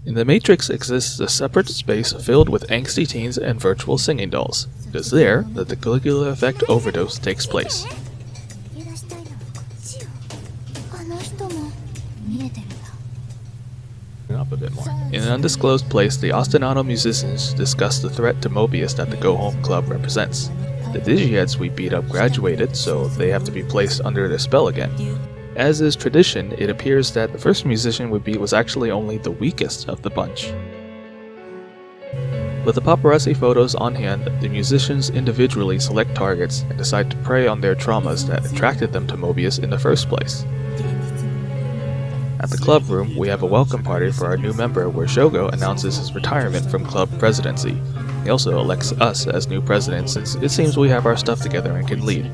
In the Matrix exists a separate space filled with angsty teens and virtual singing dolls. It is there that the Caligula effect overdose takes place. Up a bit more. In an undisclosed place, the ostinato musicians discuss the threat to Mobius that the Go Home Club represents. The Digiheads we beat up graduated, so they have to be placed under their spell again. As is tradition, it appears that the first musician we beat was actually only the weakest of the bunch. With the paparazzi photos on hand, the musicians individually select targets and decide to prey on their traumas that attracted them to Mobius in the first place. At the club room, we have a welcome party for our new member where Shogo announces his retirement from club presidency. He also elects us as new president since it seems we have our stuff together and can lead.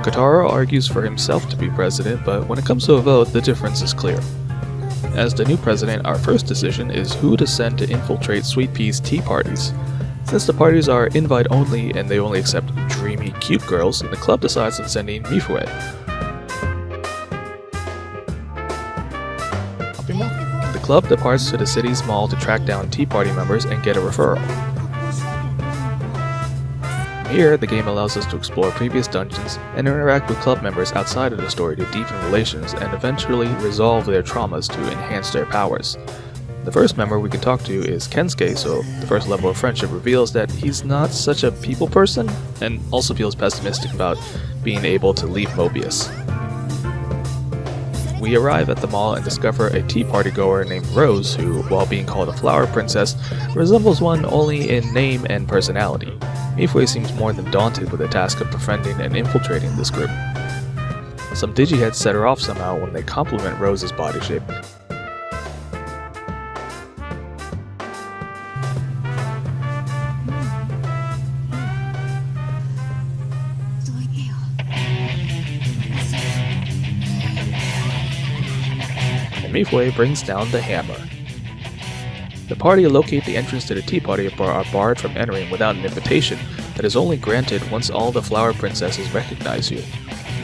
Kotaro argues for himself to be president, but when it comes to a vote, the difference is clear. As the new president, our first decision is who to send to infiltrate Sweet Pea's tea parties. Since the parties are invite only and they only accept dreamy, cute girls, the club decides on sending Mifue. The club departs to the city's mall to track down Tea Party members and get a referral. Here, the game allows us to explore previous dungeons and interact with club members outside of the story to deepen relations and eventually resolve their traumas to enhance their powers. The first member we can talk to is Kensuke, so the first level of friendship reveals that he's not such a people person and also feels pessimistic about being able to leave Mobius. We arrive at the mall and discover a tea party goer named Rose who, while being called a flower princess, resembles one only in name and personality. Mifue seems more than daunted with the task of befriending and infiltrating this group. Some Digiheads set her off somehow when they compliment Rose's body shape. Mifue brings down the hammer. The party locate the entrance to the tea party but are barred from entering without an invitation that is only granted once all the flower princesses recognize you.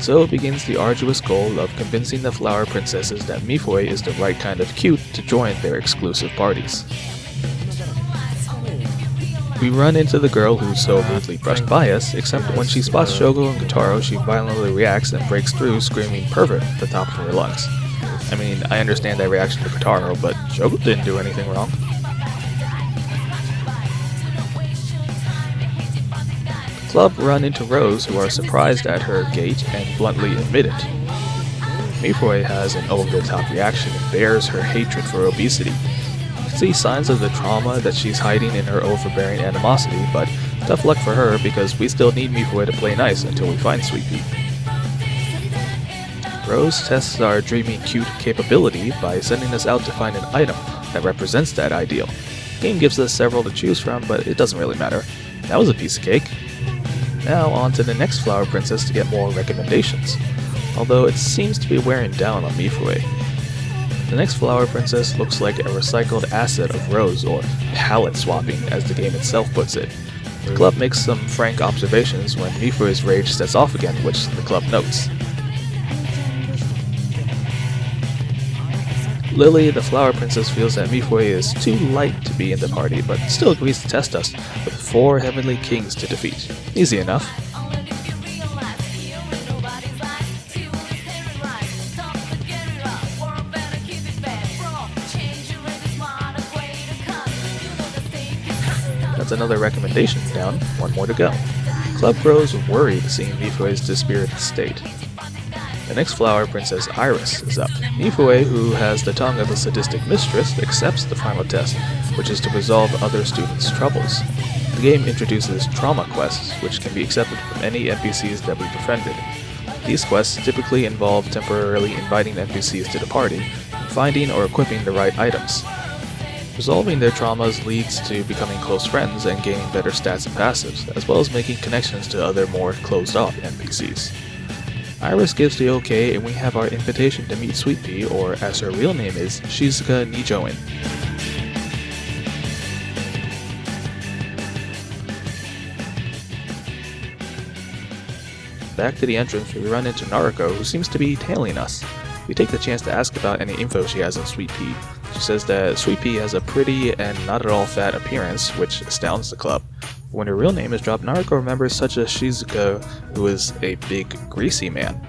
So begins the arduous goal of convincing the flower princesses that Mifue is the right kind of cute to join their exclusive parties. We run into the girl who's so rudely brushed by us, except when she spots Shogo and Kotaro, she violently reacts and breaks through, screaming "pervert" at the top of her lungs. I mean, I understand that reaction to Kotaro, but Shogo didn't do anything wrong. The club run into Rose, who are surprised at her gait and bluntly admit it. Mifue has an over-the-top reaction and bears her hatred for obesity. You can see signs of the trauma that she's hiding in her overbearing animosity, but tough luck for her because we still need Mifue to play nice until we find Sweet Pea. Rose tests our dreamy cute capability by sending us out to find an item that represents that ideal. The game gives us several to choose from, but it doesn't really matter. That was a piece of cake. Now on to the next flower princess to get more recommendations, although it seems to be wearing down on Mifue. The next flower princess looks like a recycled asset of Rose, or palette swapping as the game itself puts it. The club makes some frank observations when Mifue's rage sets off again, which the club notes. Lily, the flower princess, feels that Mifue is too light to be in the party, but still agrees to test us with 4 heavenly kings to defeat. Easy enough. That's another recommendation down, 1 more to go. Club grows worried seeing Mifue's dispirited state. The next flower princess, Iris, is up. Mifue, who has the tongue of a sadistic mistress, accepts the final test, which is to resolve other students' troubles. The game introduces trauma quests, which can be accepted from any NPCs that we befriended. These quests typically involve temporarily inviting NPCs to the party, and finding or equipping the right items. Resolving their traumas leads to becoming close friends and gaining better stats and passives, as well as making connections to other more closed-off NPCs. Iris gives the okay, and we have our invitation to meet Sweet Pea, or as her real name is, Shizuka Nijoin. Back to the entrance, we run into Naruko, who seems to be tailing us. We take the chance to ask about any info she has on Sweet Pea. She says that Sweet Pea has a pretty and not at all fat appearance, which astounds the club. When her real name is dropped, Naruko remembers such a Shizuka, who is a big, greasy man.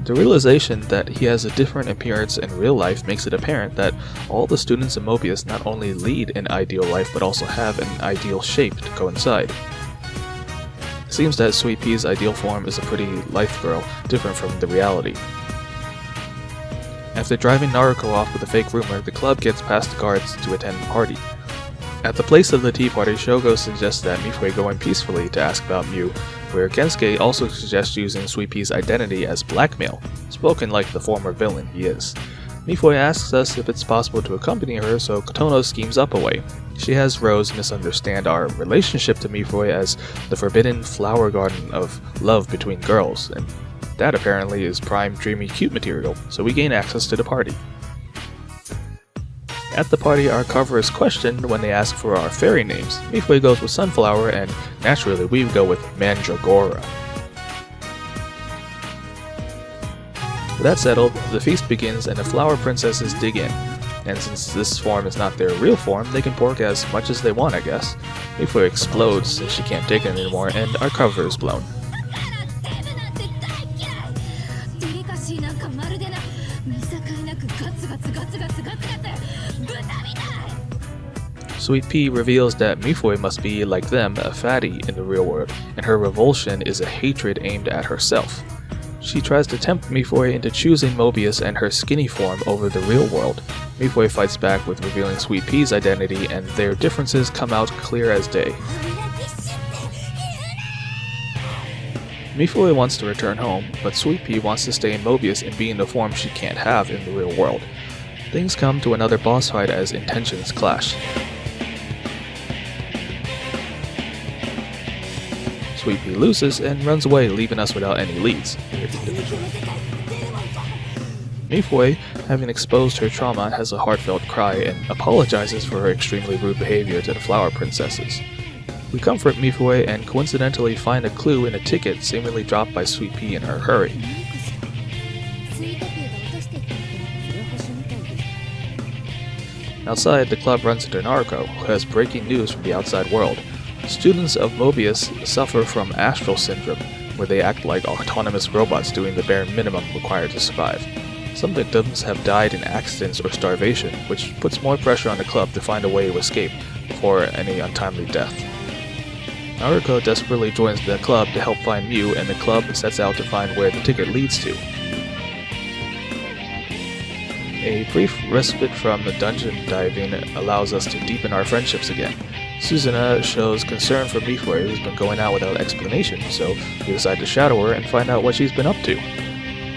The realization that he has a different appearance in real life makes it apparent that all the students in Mobius not only lead an ideal life but also have an ideal shape to coincide. It seems that Sweet Pea's ideal form is a pretty life girl, different from the reality. After driving Naruko off with a fake rumor, the club gets past the guards to attend the party. At the place of the tea party, Shogo suggests that Mifune go in peacefully to ask about Mew, where Gensuke also suggests using Sweet Pea's identity as blackmail, spoken like the former villain he is. Mifune asks us if it's possible to accompany her, so Kotono schemes up a way. She has Rose misunderstand our relationship to Mifune as the forbidden flower garden of love between girls, and that apparently is prime dreamy cute material, so we gain access to the party. At the party, our cover is questioned when they ask for our fairy names. Mifune goes with Sunflower, and naturally we go with Mandragora. With that settled, the feast begins and the flower princesses dig in. And since this form is not their real form, they can pork as much as they want, I guess. Mifune explodes since she can't take it anymore, and our cover is blown. Sweet Pea reveals that Mifune must be, like them, a fatty in the real world, and her revulsion is a hatred aimed at herself. She tries to tempt Mifune into choosing Mobius and her skinny form over the real world. Mifune fights back with revealing Sweet Pea's identity, and their differences come out clear as day. Mifune wants to return home, but Sweet Pea wants to stay in Mobius and be in the form she can't have in the real world. Things come to another boss fight as intentions clash. Sweet Pea loses and runs away, leaving us without any leads. Mifune, having exposed her trauma, has a heartfelt cry and apologizes for her extremely rude behavior to the flower princesses. We comfort Mifune and coincidentally find a clue in a ticket seemingly dropped by Sweet Pea in her hurry. Outside, the club runs into Naruko, who has breaking news from the outside world. Students of Mobius suffer from astral syndrome, where they act like autonomous robots doing the bare minimum required to survive. Some victims have died in accidents or starvation, which puts more pressure on the club to find a way to escape before any untimely death. Naruko desperately joins the club to help find Mew, and the club sets out to find where the ticket leads to. A brief respite from the dungeon diving allows us to deepen our friendships again. Suzuna shows concern for Mifune, who's been going out without explanation, so we decide to shadow her and find out what she's been up to.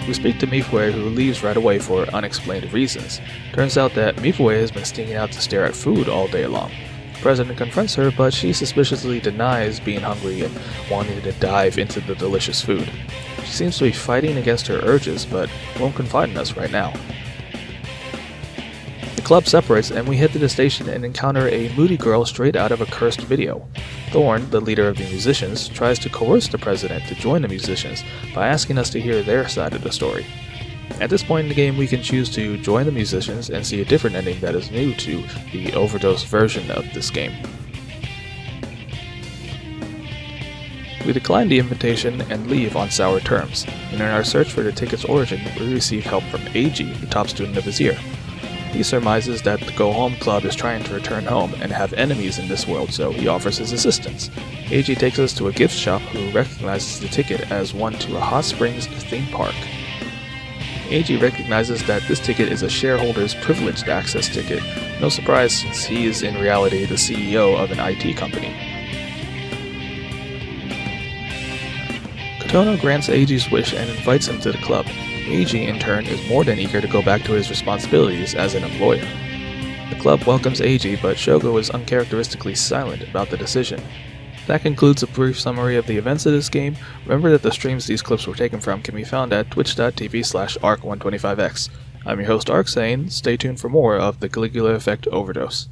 We speak to Mifune, who leaves right away for unexplained reasons. Turns out that Mifune has been sneaking out to stare at food all day long. The president confronts her, but she suspiciously denies being hungry and wanting to dive into the delicious food. She seems to be fighting against her urges, but won't confide in us right now. The club separates and we head to the station and encounter a moody girl straight out of a cursed video. Thorn, the leader of the musicians, tries to coerce the president to join the musicians by asking us to hear their side of the story. At this point in the game, we can choose to join the musicians and see a different ending that is new to the overdose version of this game. We decline the invitation and leave on sour terms, and in our search for the ticket's origin, we receive help from Eiji, the top student of his year. He surmises that the Go Home Club is trying to return home and have enemies in this world, so he offers his assistance. Eiji takes us to a gift shop who recognizes the ticket as one to a hot springs theme park. Eiji recognizes that this ticket is a shareholder's privileged access ticket, no surprise since he is in reality the CEO of an IT company. Kotono grants Eiji's wish and invites him to the club. Eiji, in turn, is more than eager to go back to his responsibilities as an employer. The club welcomes Eiji, but Shogo is uncharacteristically silent about the decision. That concludes a brief summary of the events of this game. Remember that the streams these clips were taken from can be found at twitch.tv/arc125x. I'm your host Arc saying, stay tuned for more of the Caligula Effect Overdose.